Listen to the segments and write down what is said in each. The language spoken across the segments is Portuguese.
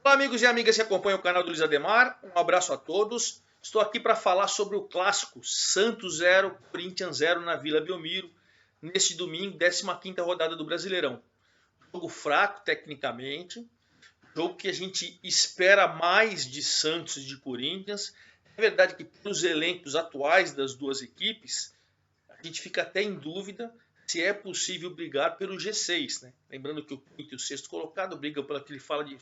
Olá, amigos e amigas que acompanham o canal do Luiz Ademar. Um abraço a todos. Estou aqui para falar sobre o clássico Santos 0, Corinthians 0 na Vila Belmiro, neste domingo, 15ª rodada do Brasileirão. Jogo fraco tecnicamente, jogo que a gente espera mais de Santos e de Corinthians. É verdade que pelos elencos atuais das duas equipes, a gente fica até em dúvida se é possível brigar pelo G6, né? Lembrando que o quinto e o sexto colocado brigam pelo que ele fala de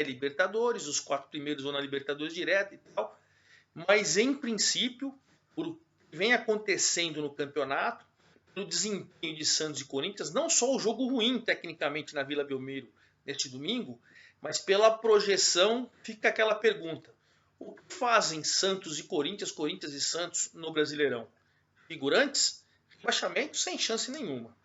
Libertadores, os 4 primeiros vão na Libertadores direto e tal. Mas em princípio, por que vem acontecendo no campeonato, pelo desempenho de Santos e Corinthians, não só o jogo ruim tecnicamente na Vila Belmiro neste domingo, mas pela projeção fica aquela pergunta: o que fazem Santos e Corinthians, Corinthians e Santos no Brasileirão? Figurantes? Rebaixamento sem chance nenhuma.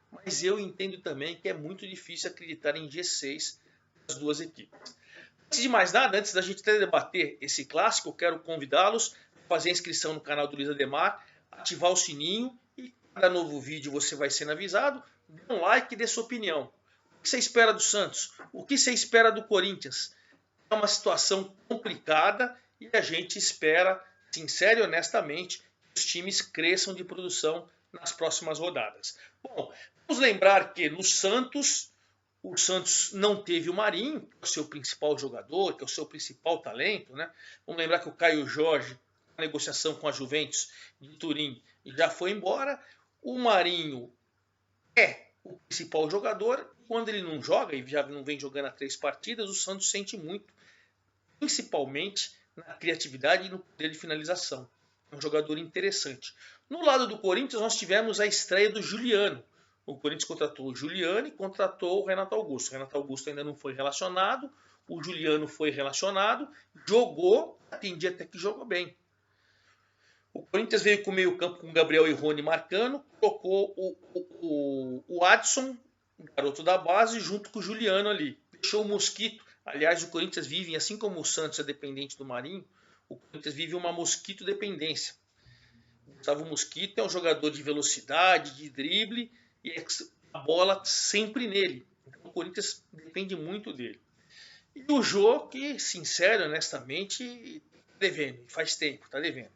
Mas eu entendo também que é muito difícil acreditar em G6 das duas equipes. Antes de mais nada, antes da gente até debater esse clássico, eu quero convidá-los a fazer a inscrição no canal do Luiz Ademar, ativar o sininho e cada novo vídeo você vai sendo avisado. Dê um like e dê sua opinião. O que você espera do Santos? O que você espera do Corinthians? É uma situação complicada e a gente espera, sincero e honestamente, que os times cresçam de produção nas próximas rodadas. Bom, vamos lembrar que no Santos, o Santos não teve o Marinho, que é o seu principal jogador, que é o seu principal talento, né? Vamos lembrar que o Caio Jorge, na negociação com a Juventus de Turim, já foi embora. O Marinho é o principal jogador. Quando ele não joga, e já não vem jogando há 3 partidas, o Santos sente muito, principalmente na criatividade e no poder de finalização. É um jogador interessante. No lado do Corinthians, nós tivemos a estreia do Juliano. O Corinthians contratou o Juliano e contratou o Renato Augusto. O Renato Augusto ainda não foi relacionado. O Juliano foi relacionado. Jogou, atendi até que jogou bem. O Corinthians veio com o meio campo com o Gabriel e Rony marcando. Colocou o Adson, garoto da base, junto com o Juliano ali. Deixou o Mosquito. Aliás, o Corinthians vive, assim como o Santos é dependente do Marinho, o Corinthians vive uma mosquito dependência. O Gustavo Mosquito é um jogador de velocidade, de drible, e a bola sempre nele. Então o Corinthians depende muito dele. E o Jô, que, sincero, honestamente, está devendo, faz tempo, está devendo.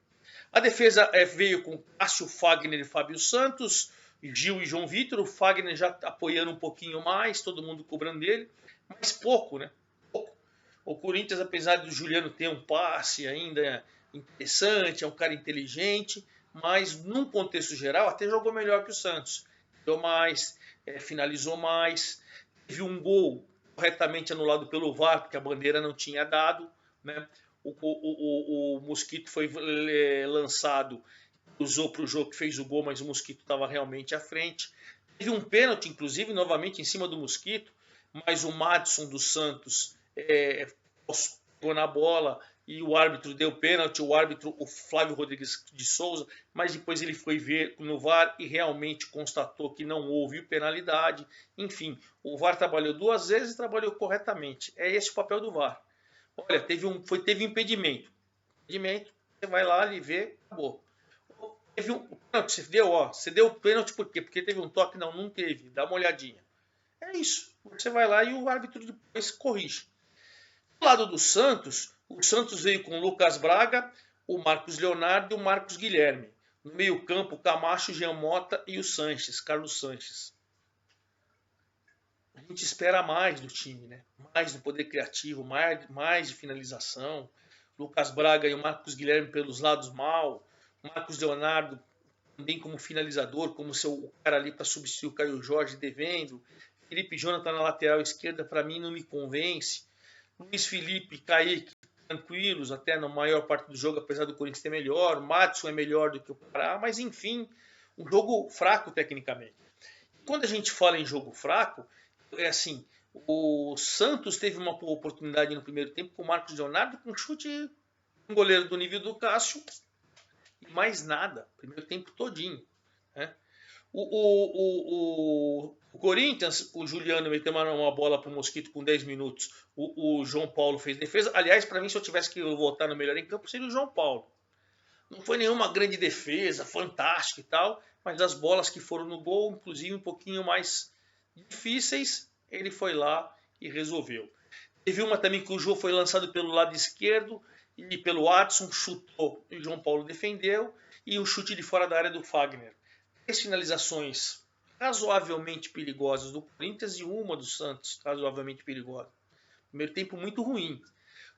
A defesa veio com Cássio, Fagner e Fábio Santos, Gil e João Vitor, o Fagner já apoiando um pouquinho mais, todo mundo cobrando dele, mas pouco, né? Pouco. O Corinthians, apesar do Juliano ter um passe ainda interessante, é um cara inteligente, mas num contexto geral até jogou melhor que o Santos. Deu mais, finalizou mais, teve um gol corretamente anulado pelo VAR, porque a bandeira não tinha dado, né? O Mosquito foi lançado, usou para o jogo que fez o gol, mas o Mosquito estava realmente à frente. Teve um pênalti, inclusive, novamente em cima do Mosquito, mas o Madison dos Santos pegou na bola e o árbitro deu pênalti, o Flávio Rodrigues de Souza, mas depois ele foi ver no VAR e realmente constatou que não houve penalidade. Enfim, o VAR trabalhou 2 vezes e trabalhou corretamente. É esse o papel do VAR. Olha, teve impedimento. Impedimento, você vai lá e vê, acabou. Teve um pênalti, você deu o pênalti por quê? Porque teve um toque? Não, não teve. Dá uma olhadinha. É isso. Você vai lá e o árbitro depois corrige. Do lado do Santos, o Santos veio com o Lucas Braga, o Marcos Leonardo e o Marcos Guilherme. No meio campo, Camacho, Jean Mota e o Sanches, Carlos Sanches. A gente espera mais do time, né? Mais do poder criativo, mais de finalização. Lucas Braga e o Marcos Guilherme pelos lados mal. Marcos Leonardo também como finalizador, como seu cara ali para substituir o Caio Jorge devendo. Felipe Jonathan na lateral esquerda, para mim, não me convence. Luiz Felipe e Kaique tranquilos até na maior parte do jogo, apesar do Corinthians ter melhor. O Madison é melhor do que o Pará, mas enfim, um jogo fraco tecnicamente. Quando a gente fala em jogo fraco, é assim, o Santos teve uma oportunidade no primeiro tempo com o Marcos Leonardo, com um chute, um goleiro do nível do Cássio, e mais nada, primeiro tempo todinho, né? O Corinthians, o Juliano meteu uma bola para o Mosquito com 10 minutos. O João Paulo fez defesa. Aliás, para mim, se eu tivesse que votar no melhor em campo, seria o João Paulo. Não foi nenhuma grande defesa, fantástica e tal, mas as bolas que foram no gol, inclusive um pouquinho mais difíceis, ele foi lá e resolveu. Teve uma também que o Jô foi lançado pelo lado esquerdo e pelo Adson, chutou e o João Paulo defendeu, e um chute de fora da área do Fagner. 3 finalizações razoavelmente perigosas do Corinthians e uma do Santos, razoavelmente perigosa. Primeiro tempo muito ruim.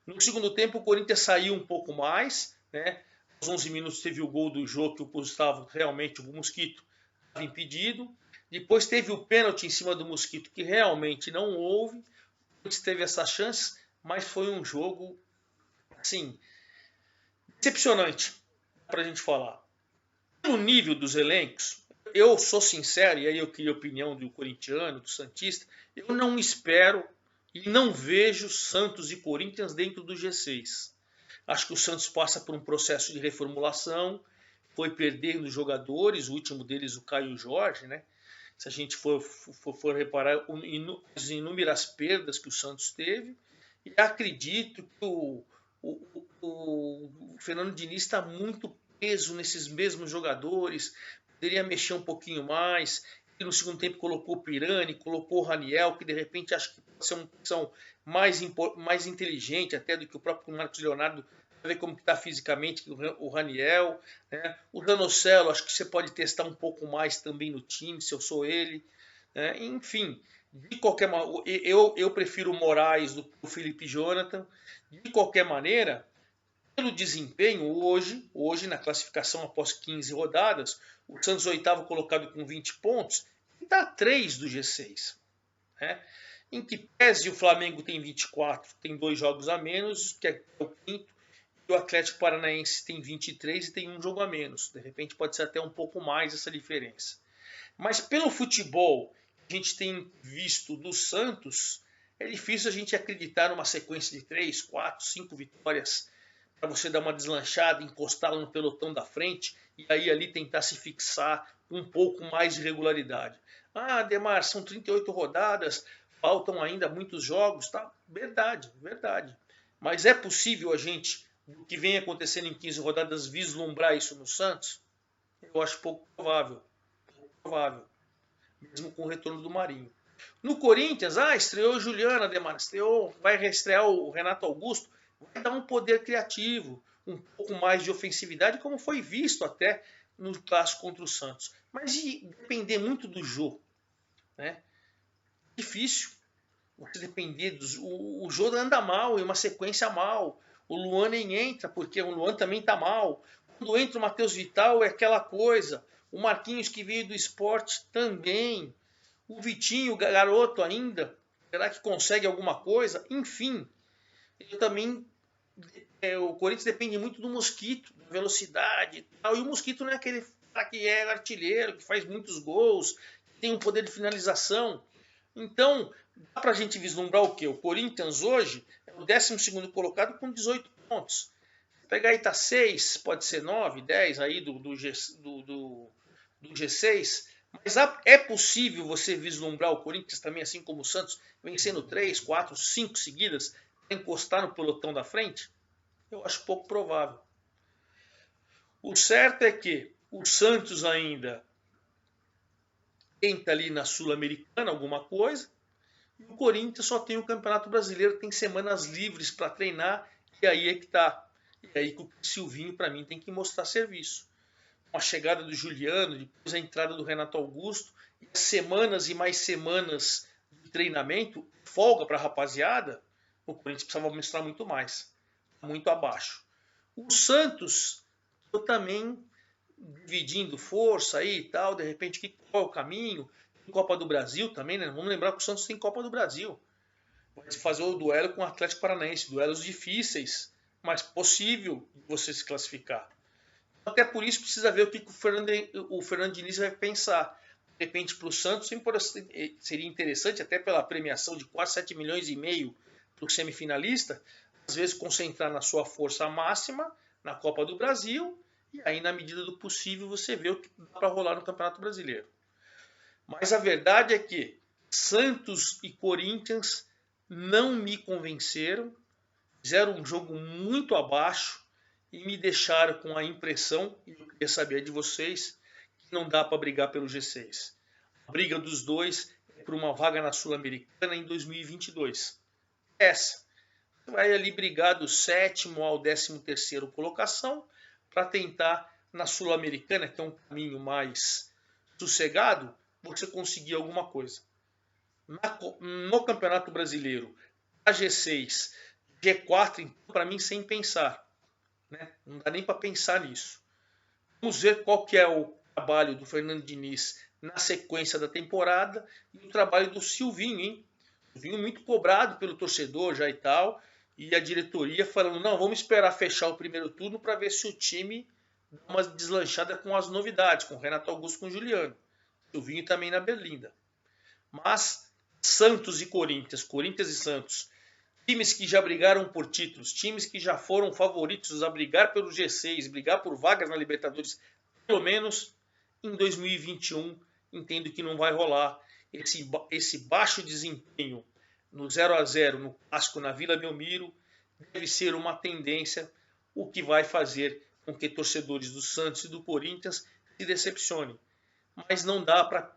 No segundo tempo o Corinthians saiu um pouco mais, né? Aos 11 minutos teve o gol do Jô, que o Gustavo, realmente, o Mosquito, estava impedido. Depois teve o pênalti em cima do Mosquito, que realmente não houve. O Corinthians teve essas chances, mas foi um jogo, assim, decepcionante, para a gente falar. Pelo nível dos elencos, eu sou sincero, e aí eu queria a opinião do corintiano, do santista, eu não espero e não vejo Santos e Corinthians dentro do G6. Acho que o Santos passa por um processo de reformulação, foi perdendo jogadores, o último deles o Caio Jorge, né? Se a gente for reparar as inúmeras perdas que o Santos teve, e acredito que o Fernando Diniz está muito preso nesses mesmos jogadores, poderia mexer um pouquinho mais. E no segundo tempo colocou o Pirani, colocou o Raniel, que de repente acho que pode ser uma opção mais inteligente até do que o próprio Marcos Leonardo, para ver como está fisicamente o Raniel. Né? O Danocelo, acho que você pode testar um pouco mais também no time, se eu sou ele. Né? Enfim, de qualquer maneira, eu prefiro o Moraes do que o Felipe Jonathan. De qualquer maneira, pelo desempenho hoje na classificação após 15 rodadas, o Santos oitavo colocado com 20 pontos, está a 3 do G6. Né? Em que pese o Flamengo tem 24, tem 2 jogos a menos, que é o quinto, e o Atlético Paranaense tem 23 e tem um jogo a menos. De repente pode ser até um pouco mais essa diferença. Mas pelo futebol que a gente tem visto do Santos, é difícil a gente acreditar numa sequência de 3, 4, 5 vitórias para você dar uma deslanchada, encostá-la no pelotão da frente e aí ali tentar se fixar com um pouco mais de regularidade. Ah, Ademar, são 38 rodadas, faltam ainda muitos jogos, tá? Verdade, verdade. Mas é possível a gente, o que vem acontecendo em 15 rodadas, vislumbrar isso no Santos? Eu acho pouco provável. Pouco provável. Mesmo com o retorno do Marinho. No Corinthians, estreou o Juliano, Ademar, vai estrear o Renato Augusto, vai dar um poder criativo, um pouco mais de ofensividade, como foi visto até no clássico contra o Santos. Mas de depender muito do jogo, né? Difícil você depender o jogo anda mal, em uma sequência mal. O Luan nem entra, porque o Luan também está mal. Quando entra o Matheus Vital é aquela coisa. O Marquinhos que veio do esporte também. O Vitinho, garoto ainda, será que consegue alguma coisa? Enfim, eu também, o Corinthians depende muito do Mosquito, da velocidade e tal. E o Mosquito não é aquele cara que é artilheiro, que faz muitos gols, que tem um poder de finalização. Então, dá pra gente vislumbrar o quê? O Corinthians hoje é o 12º colocado com 18 pontos. Pegar aí tá 6, pode ser 9, 10 aí do G6. Mas é possível você vislumbrar o Corinthians também, assim como o Santos, vencendo 3, 4, 5 seguidas, para encostar no pelotão da frente? Eu acho pouco provável. O certo é que o Santos ainda tenta ali na Sul-Americana alguma coisa, e o Corinthians só tem o Campeonato Brasileiro, tem semanas livres para treinar, e aí é que tá. E aí que o Silvinho, para mim, tem que mostrar serviço. Com a chegada do Juliano, depois a entrada do Renato Augusto, e semanas e mais semanas de treinamento, folga para a rapaziada, o Corinthians precisava mostrar muito mais. Muito abaixo. O Santos, eu também dividindo força aí e tal, de repente, qual é o caminho? Tem Copa do Brasil também, né? Vamos lembrar que o Santos tem Copa do Brasil. Vai fazer o duelo com o Atlético Paranaense, duelos difíceis, mas possível você se classificar. Até por isso precisa ver o que o Fernando Diniz vai pensar. De repente, para o Santos, seria interessante, até pela premiação de quase 7 milhões e meio para o semifinalista, às vezes concentrar na sua força máxima na Copa do Brasil, e aí, na medida do possível, você vê o que dá para rolar no Campeonato Brasileiro. Mas a verdade é que Santos e Corinthians não me convenceram, fizeram um jogo muito abaixo e me deixaram com a impressão, e eu queria saber de vocês, que não dá para brigar pelo A briga dos dois é por uma vaga na Sul-Americana em 2022. essa. Você vai ali brigar do 7º ao 13º colocação para tentar na Sul-Americana, que é um caminho mais sossegado, você conseguir alguma coisa. No Campeonato Brasileiro, a G6, G4, então, para mim, sem pensar. Né? Não dá nem para pensar nisso. Vamos ver qual que é o trabalho do Fernando Diniz na sequência da temporada e o trabalho do Silvinho, hein? Silvinho muito cobrado pelo torcedor já e tal, e a diretoria falando, não, vamos esperar fechar o primeiro turno para ver se o time dá uma deslanchada com as novidades, com Renato Augusto, com o Juliano. Silvinho também na Berlinda. Mas Santos e Corinthians, Corinthians e Santos, times que já brigaram por títulos, times que já foram favoritos a brigar pelo G6, brigar por vagas na Libertadores, pelo menos em 2021, entendo que não vai rolar. Esse baixo desempenho no 0-0 no clássico na Vila Belmiro deve ser uma tendência, o que vai fazer com que torcedores do Santos e do Corinthians se decepcionem. Mas não dá para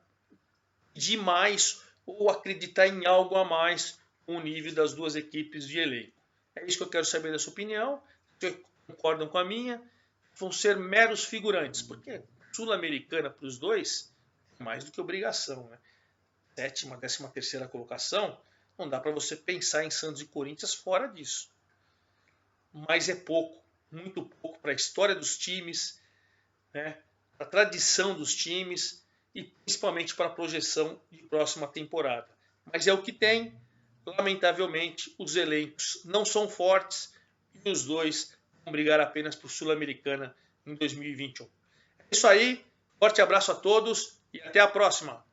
pedir mais ou acreditar em algo a mais com o nível das duas equipes de elenco. É isso que eu quero saber da sua opinião. Vocês concordam com a minha? Vão ser meros figurantes, porque Sul-Americana para os dois é mais do que obrigação. Né? 7ª, 13ª colocação, não dá para você pensar em Santos e Corinthians fora disso. Mas é pouco, muito pouco para a história dos times, né? Para a tradição dos times e principalmente para a projeção de próxima temporada. Mas é o que tem. Lamentavelmente, os elencos não são fortes e os dois vão brigar apenas por Sul-Americana em 2021. É isso aí, forte abraço a todos e até a próxima!